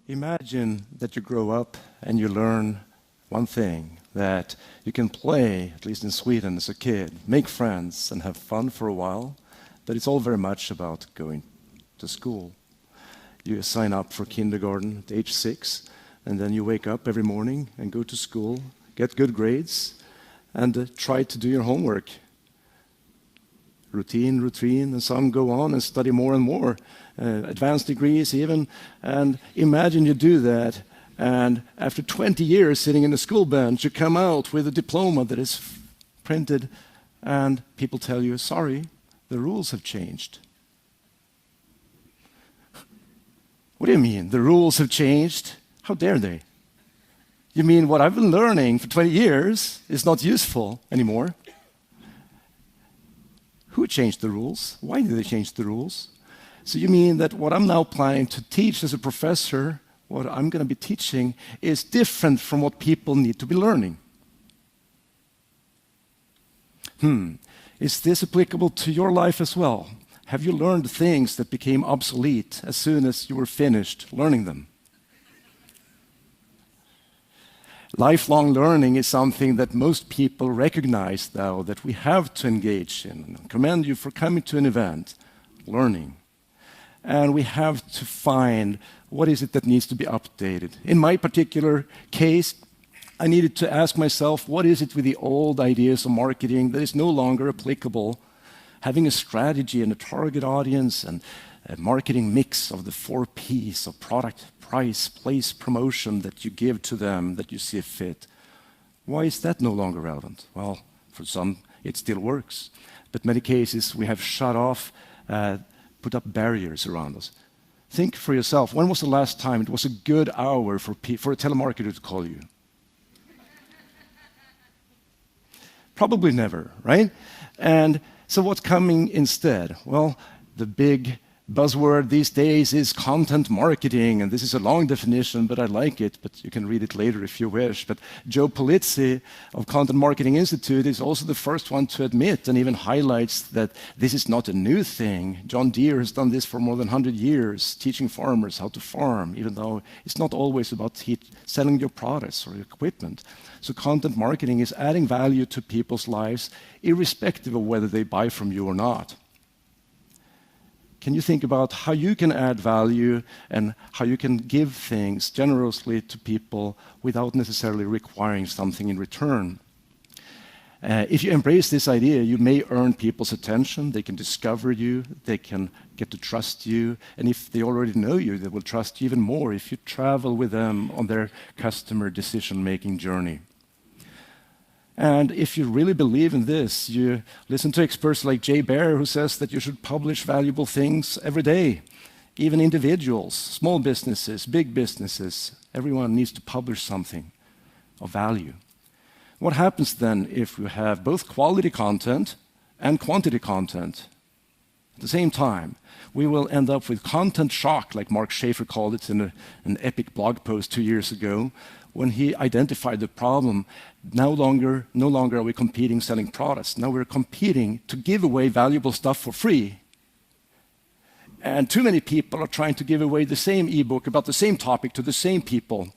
Imagine that you grow up and you learn one thing, that you can play, at least in Sweden as a kid, make friends and have fun for a while, but it's all very much about going to school. You sign up for kindergarten at age 6, and then you wake up every morning and go to school, get good grades, and try to do your homework. Routine, and some go on and study more and more, advanced degrees even, and imagine you do that, and after 20 years sitting in the school bench, you come out with a diploma that is printed, and people tell you, sorry, the rules have changed. What do you mean, the rules have changed? How dare they? You mean what I've been learning for 20 years is not useful anymore? Who changed the rules? Why did they change the rules? So you mean that what I'm now planning to teach as a professor, what I'm going to be teaching, is different from what people need to be learning? Is this applicable to your life as well? Have you learned things that became obsolete as soon as you were finished learning them? Lifelong learning is something that most people recognize, though, that we have to engage in. I commend you for coming to an event, learning. And we have to find what is it that needs to be updated. In my particular case, I needed to ask myself, what is it with the old ideas of marketing that is no longer applicable? Having a strategy and a target audience and a marketing mix of the 4 Ps of product, price, place, promotion that you give to them, that you see fit. Why is that no longer relevant? Well, for some, it still works. But many cases, we have shut off, put up barriers around us. Think for yourself, when was the last time it was a good hour for a telemarketer to call you? Probably never, right? And so what's coming instead? Well, the big buzzword these days is content marketing, and this is a long definition, but I like it, but you can read it later if you wish. But Joe Polizzi of Content Marketing Institute is also the first one to admit and even highlights that this is not a new thing. John Deere has done this for more than 100 years, teaching farmers how to farm, even though it's not always about selling your products or your equipment. So content marketing is adding value to people's lives, irrespective of whether they buy from you or not. Can you think about how you can add value and how you can give things generously to people without necessarily requiring something in return? If you embrace this idea, you may earn people's attention, they can discover you, they can get to trust you, and if they already know you, they will trust you even more if you travel with them on their customer decision-making journey. And if you really believe in this, you listen to experts like Jay Baer, who says that you should publish valuable things every day. Even individuals, small businesses, big businesses, everyone needs to publish something of value. What happens then if you have both quality content and quantity content at the same time? We will end up with content shock, like Mark Schaefer called it in an epic blog post 2 years ago, when he identified the problem. No longer are we competing selling products. Now we're competing to give away valuable stuff for free. And too many people are trying to give away the same ebook about the same topic to the same people.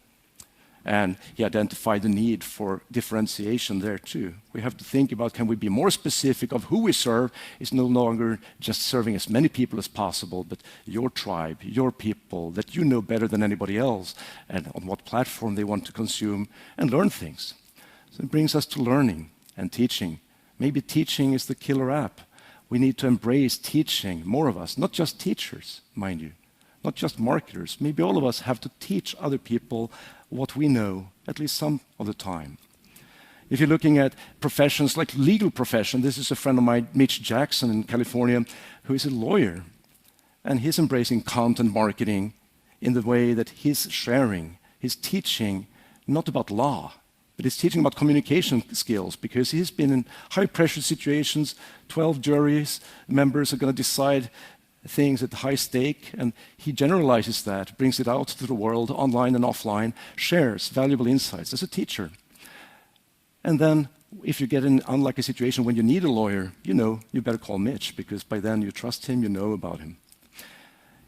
And he identified the need for differentiation there too. We have to think about, can we be more specific of who we serve? It's no longer just serving as many people as possible, but your tribe, your people that you know better than anybody else, and on what platform they want to consume and learn things. So it brings us to learning and teaching. Maybe teaching is the killer app. We need to embrace teaching, more of us, not just teachers, mind you, not just marketers. Maybe all of us have to teach other people what we know, at least some of the time. If you're looking at professions like legal profession, this is a friend of mine, Mitch Jackson in California, who is a lawyer. And he's embracing content marketing in the way that he's sharing, he's teaching not about law, but he's teaching about communication skills, because he's been in high-pressure situations. 12 juries members are going to decide things at high stake, and he generalizes that, brings it out to the world, online and offline, shares valuable insights as a teacher. And then, if you get in an unlucky situation when you need a lawyer, you know you better call Mitch, because by then you trust him, you know about him.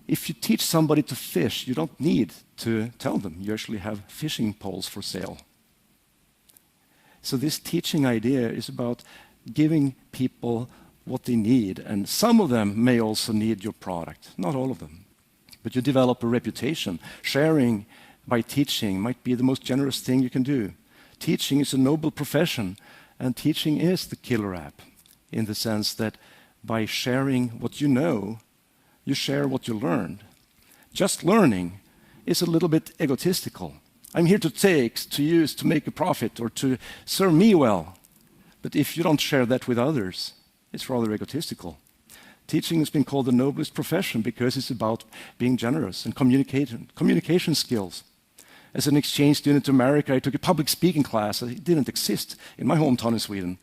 if you teach somebody to fish, you don't need to tell them. You actually have fishing poles for sale. So this teaching idea is about giving people what they need, and some of them may also need your product, not all of them. But you develop a reputation. Sharing by teaching might be the most generous thing you can do. Teaching is a noble profession, and teaching is the killer app in the sense that by sharing what you know, you share what you learned. Just learning is a little bit egotistical. I'm here to take, to use, to make a profit, or to serve me well. But if you don't share that with others, it's rather egotistical. Teaching has been called the noblest profession because it's about being generous and communication skills. As an exchange student to America, I took a public speaking class. It didn't exist in my hometown in Sweden.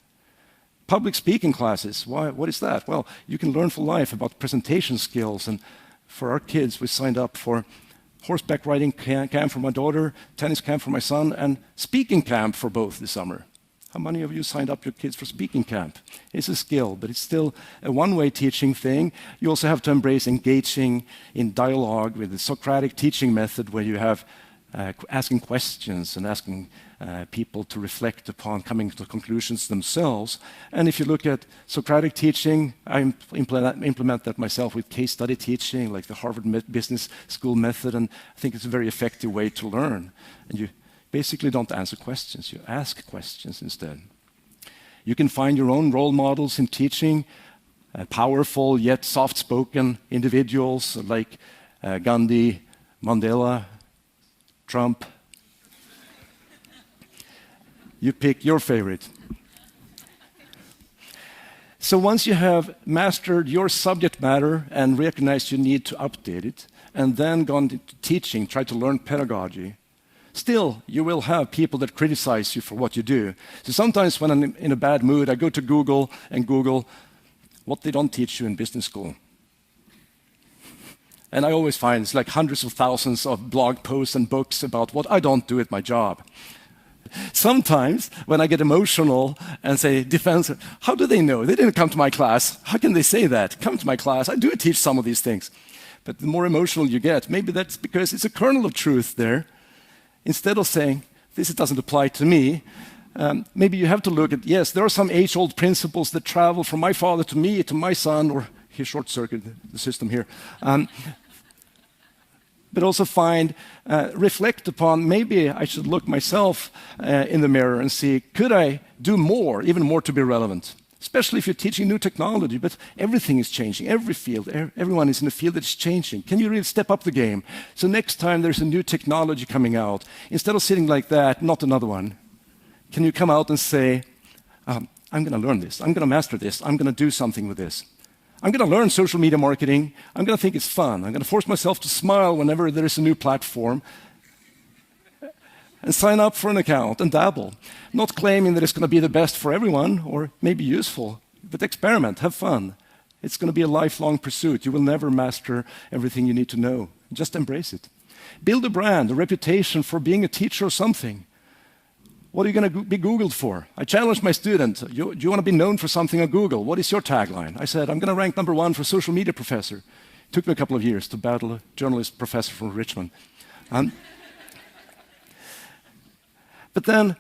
Public speaking classes, why? What is that? Well, you can learn for life about presentation skills. And for our kids, we signed up for horseback riding camp for my daughter, tennis camp for my son, and speaking camp for both this summer. How many of you signed up your kids for speaking camp? It's a skill, but it's still a one-way teaching thing. You also have to embrace engaging in dialogue with the Socratic teaching method, where you have asking questions and asking people to reflect upon coming to conclusions themselves. And if you look at Socratic teaching, I implement that myself with case study teaching, like the Harvard Business School method, and I think it's a very effective way to learn. And you basically don't answer questions, you ask questions instead. You can find your own role models in teaching, powerful yet soft-spoken individuals like Gandhi, Mandela, Trump. You pick your favorite. So once you have mastered your subject matter and recognized you need to update it, and then gone into teaching, try to learn pedagogy, still you will have people that criticize you for what you do. So sometimes when I'm in a bad mood, I go to Google and Google what they don't teach you in business school. And I always find it's like hundreds of thousands of blog posts and books about what I don't do at my job. Sometimes when I get emotional and say defense, how do they know? They didn't come to my class. How can they say that? Come to my class. I do teach some of these things. But the more emotional you get, maybe that's because it's a kernel of truth there. Instead of saying, this doesn't apply to me, maybe you have to look at, yes, there are some age-old principles that travel from my father to me, to my son, or he short-circuited the system here. But also reflect upon, maybe I should look myself in the mirror and see, could I do more, even more to be relevant? Especially if you're teaching new technology, but everything is changing, every field, everyone is in a field that's changing. Can you really step up the game? So next time there's a new technology coming out, instead of sitting like that, not another one, can you come out and say, I'm going to learn this, I'm going to master this, I'm going to do something with this. I'm going to learn social media marketing. I'm going to think it's fun. I'm going to force myself to smile whenever there is a new platform and sign up for an account and dabble. Not claiming that it's going to be the best for everyone or maybe useful, but experiment, have fun. It's going to be a lifelong pursuit. You will never master everything you need to know. Just embrace it. Build a brand, a reputation for being a teacher or something. What are you going to be Googled for? I challenged my student, do you want to be known for something on Google? What is your tagline? I said, I'm going to rank #1 for social media professor. It took me a couple of years to battle a journalist professor from Richmond. But then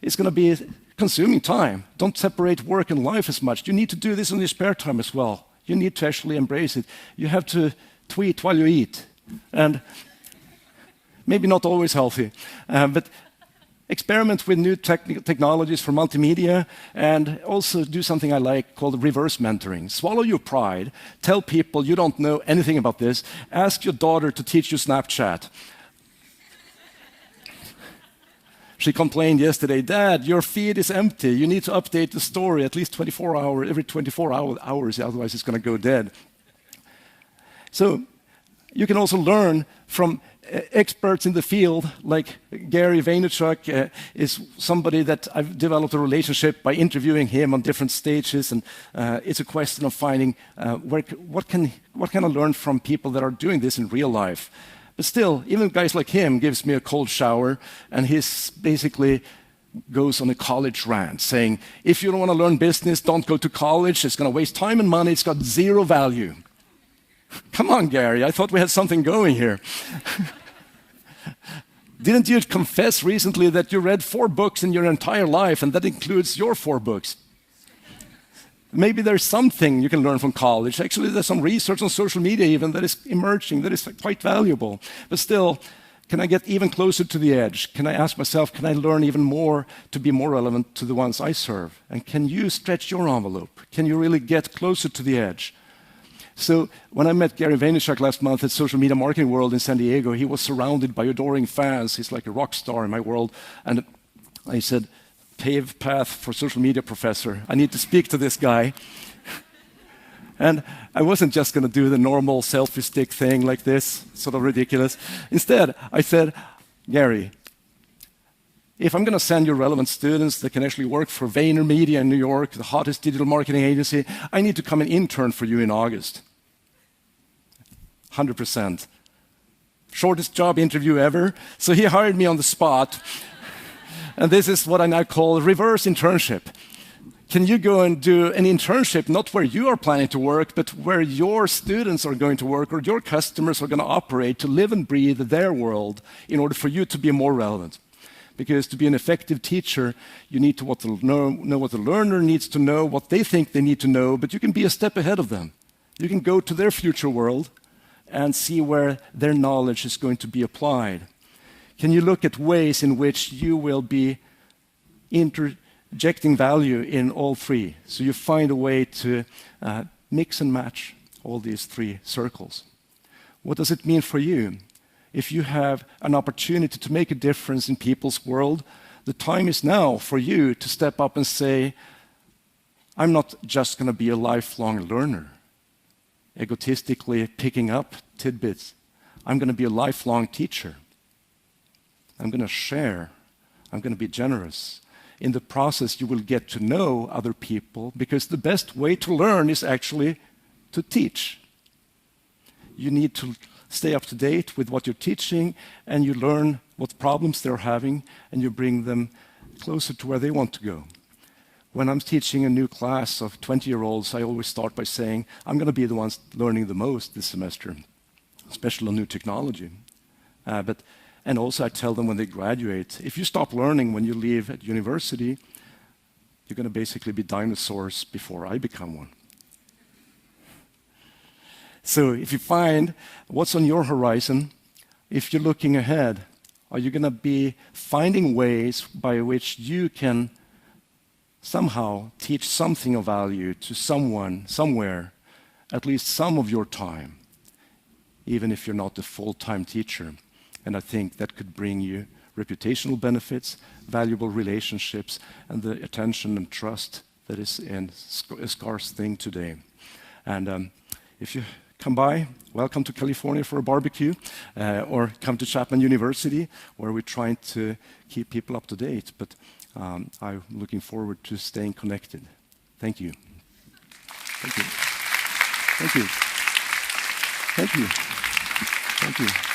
it's going to be consuming time. Don't separate work and life as much. You need to do this in your spare time as well. You need to actually embrace it. You have to tweet while you eat. And maybe not always healthy, but experiment with new technologies for multimedia, and also do something I like called reverse mentoring. Swallow your pride. Tell people you don't know anything about this. Ask your daughter to teach you Snapchat. She complained yesterday, Dad, your feed is empty. You need to update the story at least every 24 hours, otherwise it's going to go dead. So you can also learn from experts in the field, like Gary Vaynerchuk is somebody that I've developed a relationship by interviewing him on different stages, and it's a question of finding what can I learn from people that are doing this in real life. But still, even guys like him gives me a cold shower, and he's basically goes on a college rant saying, if you don't want to learn business, don't go to college. It's going to waste time and money. It's got zero value. Come on, Gary, I thought we had something going here. Didn't you confess recently that you read 4 books in your entire life, and that includes your 4 books? Maybe there's something you can learn from college. Actually, there's some research on social media even that is emerging, that is quite valuable. But still, can I get even closer to the edge? Can I ask myself, can I learn even more to be more relevant to the ones I serve? And can you stretch your envelope? Can you really get closer to the edge? So when I met Gary Vaynerchuk last month at Social Media Marketing World in San Diego, he was surrounded by adoring fans. He's like a rock star in my world. And I said, pave path for social media professor. I need to speak to this guy. And I wasn't just going to do the normal selfie stick thing like this, sort of ridiculous. Instead, I said, Gary, if I'm going to send you relevant students that can actually work for Vayner Media in New York, the hottest digital marketing agency, I need to come and intern for you in August. 100%. Shortest job interview ever. So he hired me on the spot. And this is what I now call reverse internship. Can you go and do an internship not where you are planning to work, but where your students are going to work or your customers are going to operate to live and breathe their world in order for you to be more relevant? Because to be an effective teacher, you need to know what the learner needs to know, what they think they need to know, but you can be a step ahead of them. You can go to their future world and see where their knowledge is going to be applied. Can you look at ways in which you will be interjecting value in all 3? So you find a way to mix and match all these 3 circles. What does it mean for you? If you have an opportunity to make a difference in people's world, the time is now for you to step up and say, I'm not just going to be a lifelong learner, egotistically picking up tidbits. I'm going to be a lifelong teacher. I'm going to share. I'm going to be generous. In the process, you will get to know other people because the best way to learn is actually to teach. You need to stay up to date with what you're teaching, and you learn what problems they're having, and you bring them closer to where they want to go. When I'm teaching a new class of 20-year-olds, I always start by saying, I'm going to be the ones learning the most this semester, especially on new technology. And also I tell them when they graduate, if you stop learning when you leave at university, you're going to basically be dinosaurs before I become one. So if you find what's on your horizon, if you're looking ahead, are you going to be finding ways by which you can somehow teach something of value to someone, somewhere, at least some of your time, even if you're not a full-time teacher? And I think that could bring you reputational benefits, valuable relationships, and the attention and trust that is a scarce thing today. And if you come by, welcome to California for a barbecue, or come to Chapman University, where we're trying to keep people up to date. But I'm looking forward to staying connected. Thank you. Thank you. Thank you. Thank you. Thank you.